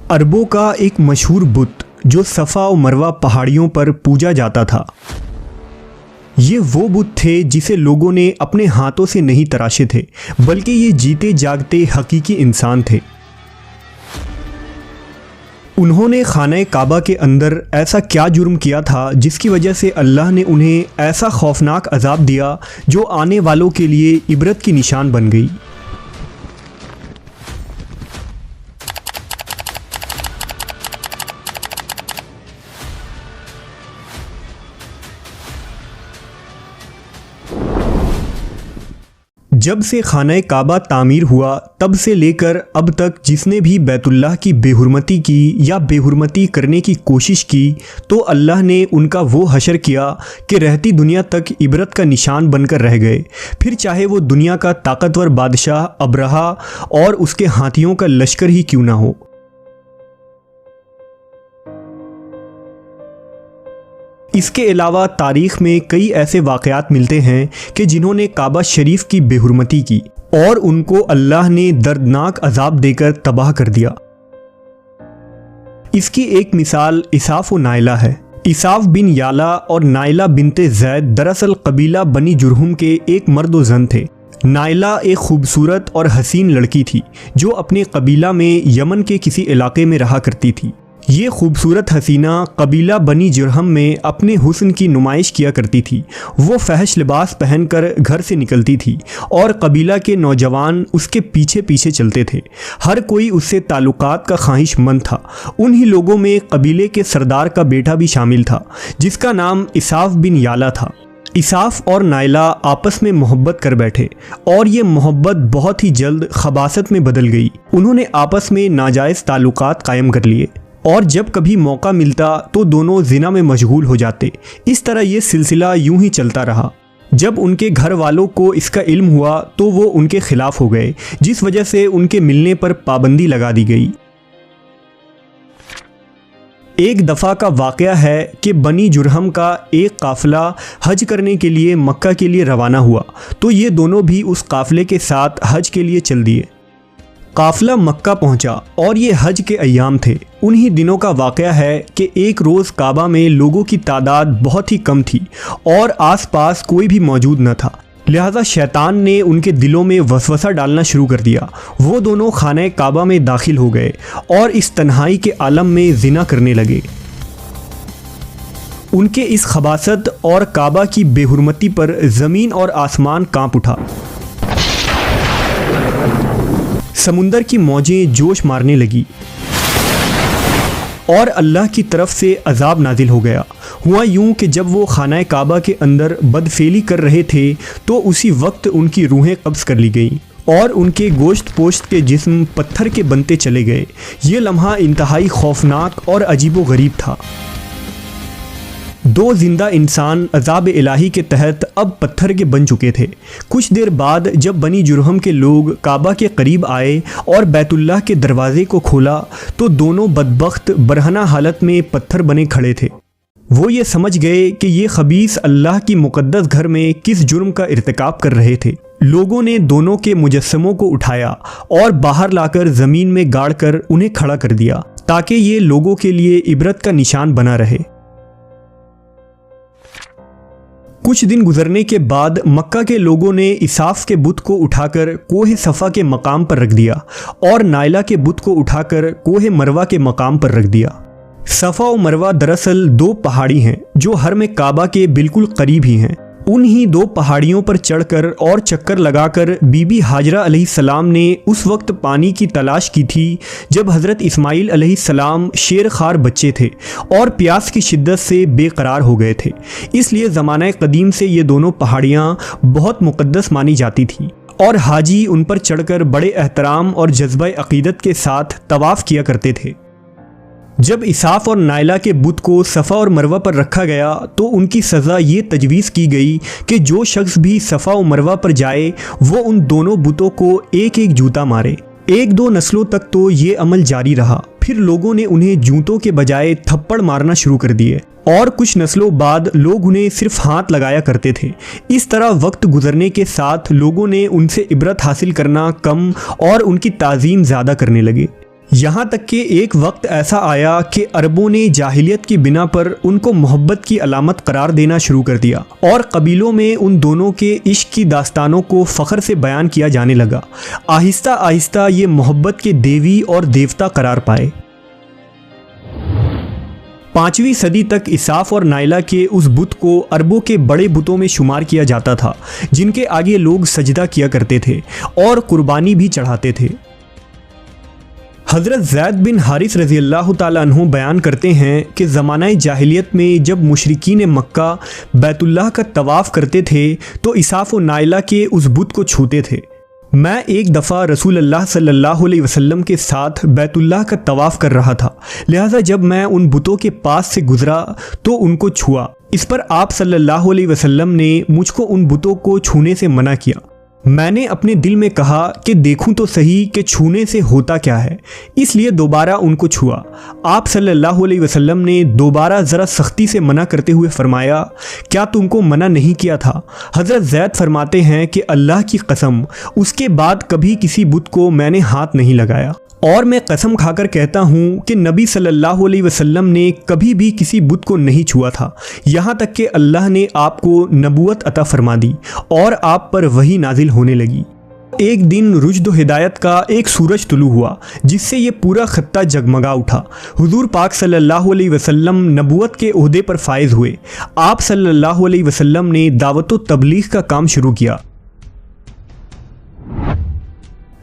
अरबों का एक मशहूर बुत जो सफ़ा और मरवा पहाड़ियों पर पूजा जाता था। ये वो बुत थे जिसे लोगों ने अपने हाथों से नहीं तराशे थे, बल्कि ये जीते जागते हकीकी इंसान थे। उन्होंने खाना काबा के अंदर ऐसा क्या जुर्म किया था जिसकी वजह से अल्लाह ने उन्हें ऐसा खौफनाक अजाब दिया जो आने वालों के लिए इबरत की निशान बन गई। जब से खाना काबा तामीर हुआ तब से लेकर अब तक जिसने भी बैतुल्लाह की बेहुरमती की या बेहुरमती करने की कोशिश की तो अल्लाह ने उनका वो हशर किया कि रहती दुनिया तक इबरत का निशान बनकर रह गए, फिर चाहे वो दुनिया का ताकतवर बादशाह अब्रहा और उसके हाथियों का लश्कर ही क्यों ना हो। इसके अलावा तारीख़ में कई ऐसे वाक़यात मिलते हैं कि जिन्होंने काबा शरीफ की बेहुरमती की और उनको अल्लाह ने दर्दनाक अजाब देकर तबाह कर दिया। इसकी एक मिसाल इसाफ व नाइला है। इसाफ बिन याला और नाइला बिनते जैद दरअसल कबीला बनी जुरहुम के एक मर्द व जन थे। नाइला एक खूबसूरत और हसीन लड़की थी जो अपने कबीला में यमन के किसी इलाके में रहा करती थी। ये खूबसूरत हसीना कबीला बनी जुरहम में अपने हुस्न की नुमाइश किया करती थी। वो फहश लिबास पहनकर घर से निकलती थी और कबीला के नौजवान उसके पीछे पीछे चलते थे। हर कोई उससे ताल्लुकात का ख्वाहिशमंद था। उन्हीं लोगों में कबीले के सरदार का बेटा भी शामिल था जिसका नाम इसाफ बिन याला था। इसाफ और नाइला आपस में मोहब्बत कर बैठे और ये मोहब्बत बहुत ही जल्द खबासत में बदल गई। उन्होंने आपस में नाजायज़ ताल्लुकात कायम कर लिए और जब कभी मौका मिलता तो दोनों जिना में मशगूल हो जाते। इस तरह ये सिलसिला यूं ही चलता रहा। जब उनके घर वालों को इसका इल्म हुआ तो वो उनके खिलाफ हो गए, जिस वजह से उनके मिलने पर पाबंदी लगा दी गई। एक दफ़ा का वाक़या है कि बनी जुरहम का एक काफ़िला हज करने के लिए मक्का के लिए रवाना हुआ तो ये दोनों भी उस काफ़िले के साथ हज के लिए चल दिए। काफ़िला मक्का पहुंचा और ये हज के अय्याम थे। उन्हीं दिनों का वाक़या है कि एक रोज़ काबा में लोगों की तादाद बहुत ही कम थी और आसपास कोई भी मौजूद न था, लिहाजा शैतान ने उनके दिलों में वसवसा डालना शुरू कर दिया। वो दोनों खाने काबा में दाखिल हो गए और इस तन्हाई के आलम में जिना करने लगे। उनके इस खबासत और काबा की बेहुरमती पर ज़मीन और आसमान कांप उठा। समुंदर की मौजें जोश मारने लगी और अल्लाह की तरफ से अजाब नाजिल हो गया। हुआ यूं कि जब वो खाना काबा के अंदर बदफेली कर रहे थे तो उसी वक्त उनकी रूहें कब्ज़ कर ली गईं और उनके गोश्त पोश्त के जिस्म पत्थर के बनते चले गए। ये लम्हा इंतहाई खौफनाक और अजीबो गरीब था। दो जिंदा इंसान अजाब इलाही के तहत अब पत्थर के बन चुके थे। कुछ देर बाद जब बनी जुरहम के लोग काबा के करीब आए और बैतुल्लाह के दरवाजे को खोला तो दोनों बदबख्त बरहना हालत में पत्थर बने खड़े थे। वो ये समझ गए कि ये खबीस अल्लाह की मुक़द्दस घर में किस जुर्म का इर्तिकाब कर रहे थे। लोगों ने दोनों के मुजस्समों को उठाया और बाहर लाकर ज़मीन में गाड़ कर उन्हें खड़ा कर दिया ताकि ये लोगों के लिए इबरत का निशान बना रहे। कुछ दिन गुजरने के बाद मक्का के लोगों ने इसाफ के बुत को उठाकर कोहे सफ़ा के मकाम पर रख दिया और नाइला के बुत को उठाकर कोहे मरवा के मकाम पर रख दिया। सफ़ा और मरवा दरअसल दो पहाड़ी हैं जो हरम काबा के बिल्कुल करीब ही हैं। उन्हीं दो पहाड़ियों पर चढ़कर और चक्कर लगाकर बीबी हाजरा अलैहिस्सलाम ने उस वक्त पानी की तलाश की थी जब हज़रत इस्माईल अलैहिस्सलाम शेर खार बच्चे थे और प्यास की शिद्दत से बेकरार हो गए थे। इसलिए ज़माना कदीम से ये दोनों पहाड़ियाँ बहुत मुक़द्दस मानी जाती थीं और हाजी उन पर चढ़कर बड़े एहतराम और जज्बा अक़ीदत के साथ तवाफ़ किया करते थे। जब इसाफ और नाइला के बुत को सफ़ा और मरवा पर रखा गया तो उनकी सज़ा ये तजवीज़ की गई कि जो शख्स भी सफ़ा और मरवा पर जाए वो उन दोनों बुतों को एक एक जूता मारे। एक दो नस्लों तक तो ये अमल जारी रहा, फिर लोगों ने उन्हें जूतों के बजाय थप्पड़ मारना शुरू कर दिए और कुछ नस्लों बाद लोग उन्हें सिर्फ हाथ लगाया करते थे। इस तरह वक्त गुजरने के साथ लोगों ने उनसे इबरत हासिल करना कम और उनकी ताज़ीम ज़्यादा करने लगे। यहाँ तक कि एक वक्त ऐसा आया कि अरबों ने जाहिलियत की बिना पर उनको मोहब्बत की अलामत करार देना शुरू कर दिया और कबीलों में उन दोनों के इश्क की दास्तानों को फ़ख्र से बयान किया जाने लगा। आहिस्ता आहिस्ता ये मोहब्बत के देवी और देवता करार पाए। 5वीं सदी तक इसाफ और नाइला के उस बुत को अरबों के बड़े बुतों में शुमार किया जाता था, जिनके आगे लोग सजदा किया करते थे और कुर्बानी भी चढ़ाते थे। हज़रत ज़ैद बिन हारिस रज़ी अल्लाह ताला अन्हु बयान करते हैं कि ज़माना जाहिलियत में जब मुशरिकीन मक्का बैतुल्लाह का तवाफ़ करते थे तो इसाफ और नाइला के उस बुत को छूते थे। मैं एक दफ़ा रसूल अल्लाह सल्लल्लाहु अलैहि वसल्लम के साथ बैतुल्लाह का तवाफ़ कर रहा था, लिहाजा जब मैं उन बुतों के पास से गुज़रा तो उनको छुआ। इस पर आप सल्लल्लाहु अलैहि वसल्लम ने मुझको उन बुतों को छूने से मना किया। मैंने अपने दिल में कहा कि देखूं तो सही कि छूने से होता क्या है, इसलिए दोबारा उनको छुआ। आप सल्लल्लाहु अलैहि वसल्लम ने दोबारा ज़रा सख्ती से मना करते हुए फरमाया, क्या तुमको मना नहीं किया था? हज़रत ज़ैद फरमाते हैं कि अल्लाह की कसम, उसके बाद कभी किसी बुत को मैंने हाथ नहीं लगाया और मैं कसम खाकर कहता हूँ कि नबी सल्लल्लाहु अलैहि वसल्लम ने कभी भी किसी बुत को नहीं छुआ था, यहाँ तक कि अल्लाह ने आपको नबूवत अता फरमा दी और आप पर वही नाजिल होने लगी। एक दिन रुश्द हिदायत का एक सूरज तुलू हुआ जिससे ये पूरा खत्ता जगमगा उठा। हुजूर पाक सल्लल्लाहु अलैहि वसल्लम नबूवत के ओहदे पर फायज हुए। आप सल्लल्लाहु अलैहि वसल्लम ने दावत व तबलीग का काम शुरू किया।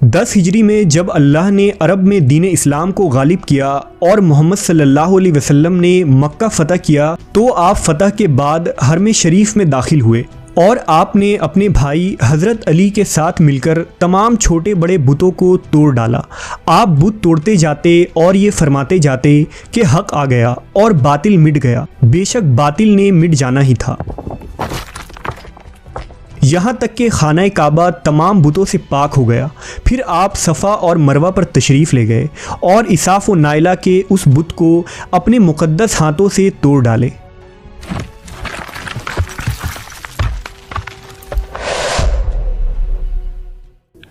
10 हिजरी में जब अल्लाह ने अरब में दीन इस्लाम को गालिब किया और मोहम्मद सल्लल्लाहु अलैहि वसल्लम ने मक्का फ़तह किया तो आप फ़तह के बाद हरम शरीफ में दाखिल हुए और आपने अपने भाई हज़रत अली के साथ मिलकर तमाम छोटे बड़े बुतों को तोड़ डाला। आप बुत तोड़ते जाते और ये फरमाते जाते कि हक़ आ गया और बातिल मिट गया। बेशक बातिल ने मिट जाना ही था। यहाँ तक कि खाना काबा तमाम बुतों से पाक हो गया। फिर आप सफ़ा और मरवा पर तशरीफ़ ले गए और इसाफ व नाइला के उस बुत को अपने मुक़द्दस हाथों से तोड़ डाले।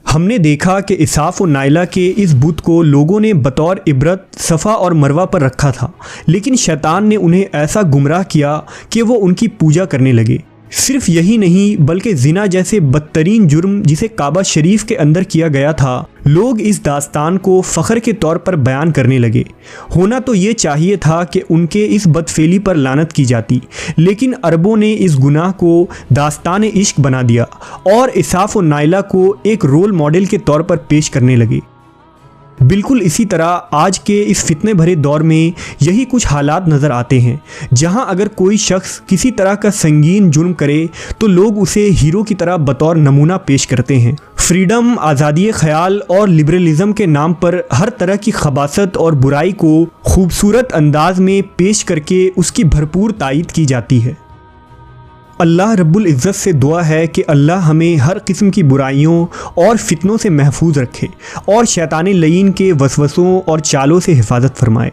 हमने देखा कि इसाफ व नाइला के इस बुत को लोगों ने बतौर इबरत सफ़ा और मरवा पर रखा था, लेकिन शैतान ने उन्हें ऐसा गुमराह किया कि वो उनकी पूजा करने लगे। सिर्फ यही नहीं बल्कि ज़िना जैसे बदतरीन जुर्म जिसे काबा शरीफ के अंदर किया गया था, लोग इस दास्तान को फ़ख्र के तौर पर बयान करने लगे। होना तो ये चाहिए था कि उनके इस बदफेली पर लानत की जाती, लेकिन अरबों ने इस गुनाह को दास्तान इश्क बना दिया और इसाफ व नाइला को एक रोल मॉडल के तौर पर पेश करने लगे। बिल्कुल इसी तरह आज के इस फितने भरे दौर में यही कुछ हालात नज़र आते हैं, जहां अगर कोई शख्स किसी तरह का संगीन जुर्म करे तो लोग उसे हीरो की तरह बतौर नमूना पेश करते हैं। फ्रीडम, आज़ादी ख्याल और लिबरलिज़म के नाम पर हर तरह की खबासत और बुराई को खूबसूरत अंदाज में पेश करके उसकी भरपूर तायीद की जाती है। अल्लाह रब्बुल इज़्ज़त से दुआ है कि अल्लाह हमें हर किस्म की बुराइयों और फितनों से महफूज रखे और शैतान लईन के वसवसों और चालों से हिफाजत फरमाए।